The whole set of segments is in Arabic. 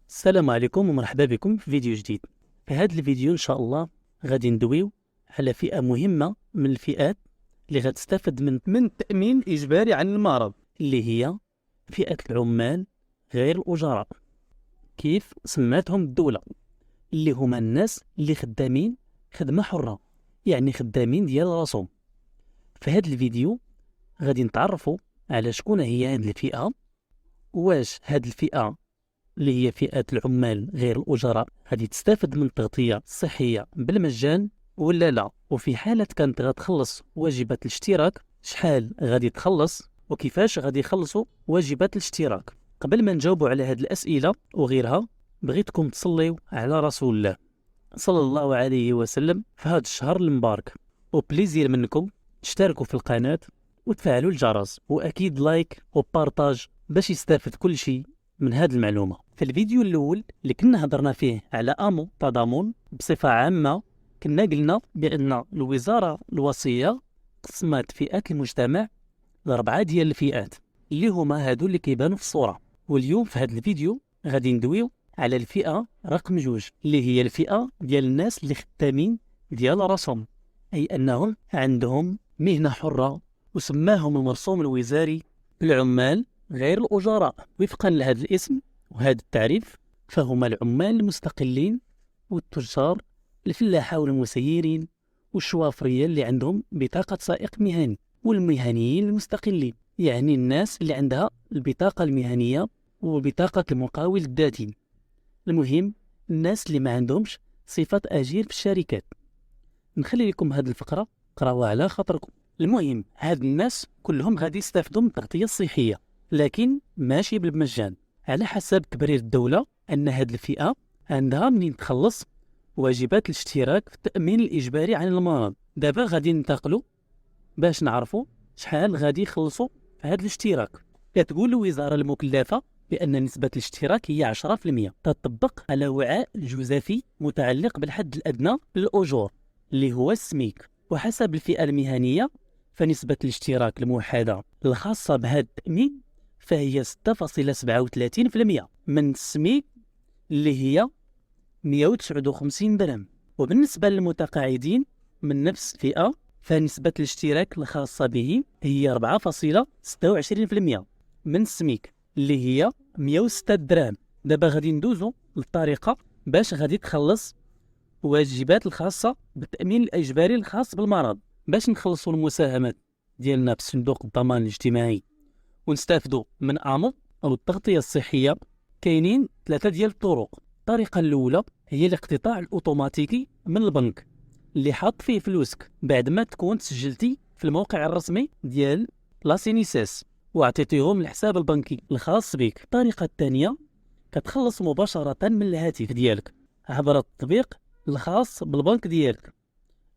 السلام عليكم ومرحبا بكم في فيديو جديد. في هذا الفيديو إن شاء الله غادي ندويو على فئة مهمة من الفئات اللي غتستافد من التأمين الإجباري عن المرض، اللي هي فئة العمال غير الأجراء، كيف سماتهم الدولة، اللي هما الناس اللي خدامين خدمة حرة، يعني خدامين ديال راسهم. في هذا الفيديو غادي نتعرفوا على شكون هي هذه الفئة، واش هذه الفئة اللي هي فئة العمال غير الأجراء غادي تستافد من التغطية الصحية بالمجان ولا لا، وفي حالة كانت غتخلص واجبات الاشتراك شحال غادي تخلص وكيفاش غادي يخلصوا واجبات الاشتراك. قبل ما نجاوبوا على هذه الأسئلة وغيرها بغيتكم تصليوا على رسول الله صلى الله عليه وسلم في هذا الشهر المبارك، وبليزير منكم تشتركوا في القناة وتفعلوا الجرس، وأكيد لايك وبارتاج باش يستافد كل شيء من هذه المعلومة. في الفيديو الأول اللي كنا هضرنا فيه على أمو تضامن بصفة عامة، كنا قلنا بأن الوزارة الوصية قسمت فئات المجتمع لأربعة ديال الفئات اللي هما هادو اللي كيبانوا في الصورة. واليوم في هذا الفيديو غادي ندويو على الفئة رقم 2 اللي هي الفئة ديال الناس اللي خدامين ديال راسهم، أي أنهم عندهم مهنة حرة وسماهم المرسوم الوزاري بالعمال غير الأجراء. وفقا لهذا الاسم وهذا التعريف فهم العمال المستقلين والتجار الفلاحة والمسيرين والشوافرية اللي عندهم بطاقة سائق مهني، والمهنيين المستقلين يعني الناس اللي عندها البطاقة المهنية وبطاقة المقاول الذاتي. المهم الناس اللي ما عندهمش صفة أجير في الشركات. نخلي لكم هذه الفقرة قراوها على خاطركم. المهم هاد الناس كلهم غادي يستافدوا من التغطية الصحية، لكن ماشي بالمجان، على حسب تبرير الدولة أن هذه الفئة عندها منين تخلص واجبات الاشتراك في التأمين الإجباري عن المرض. دابا غادي ننتقلوا باش نعرفوا شحال غادي يخلصوا في هذا الاشتراك. كتقول الوزارة المكلفة بأن نسبة الاشتراك هي 10%، تطبق على وعاء الجزافي متعلق بالحد الأدنى للأجور اللي هو السميك. وحسب الفئة المهنية فنسبة الاشتراك الموحدة الخاصة بهذا التأمين فهي 6.37% من السميك اللي هي 159 درهم. وبالنسبة للمتقاعدين من نفس الفئة فنسبة الاشتراك الخاصة به هي 4.26% من السميك اللي هي 106 درهم. دابا غادي ندوزو للطريقة باش غادي تخلص واجبات الخاصة بالتأمين الإجباري الخاص بالمرض. باش نخلصوا المساهمات ديالنا في صندوق الضمان الاجتماعي ونستافدوا من أمو أو التغطية الصحية، كاينين 3 ديال الطرق. الطريقة الأولى هي الاقتطاع الأوتوماتيكي من البنك اللي حاط فيه فلوسك بعد ما تكون سجلتي في الموقع الرسمي ديال لاسينيسيس وعطيتيهم الحساب البنكي الخاص بك. الطريقة الثانية كتخلص مباشرة من الهاتف ديالك عبر التطبيق الخاص بالبنك ديالك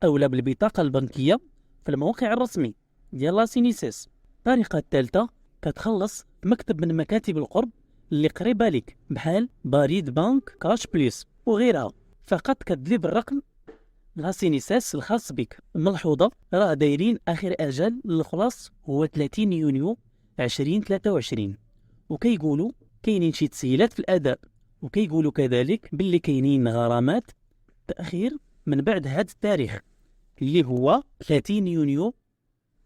أولا بالبطاقة البنكية في الموقع الرسمي ديال لاسينيسيس. الطريقة الثالثة كتخلص مكتب من مكاتب القرب اللي قريبة لك بحال بريد بنك كاش بليس وغيرها، فقط كتدلي بالرقم لاسينيسيس الخاص بك. الملحوظة راه دايرين آخر أجل للخلاص هو 30 يونيو 2023، وكيقولوا كاينين شي تسهيلات في الأداء، وكيقولوا كذلك باللي كاينين غرامات تأخير من بعد هذا التاريخ اللي هو 30 يونيو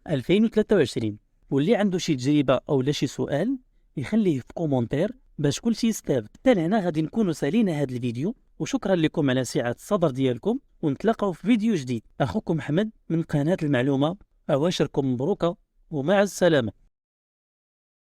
2023. واللي عنده شي تجربة أو لا شي سؤال يخليه في كومنتير باش كل شي يستافد. حتى لهنا غادي نكونوا سالينا هذا الفيديو، وشكرا لكم على سعة الصدر ديالكم، ونتلاقاو في فيديو جديد. أخوكم أحمد من قناة المعلومة، أواشركم مبروكة ومع السلامة.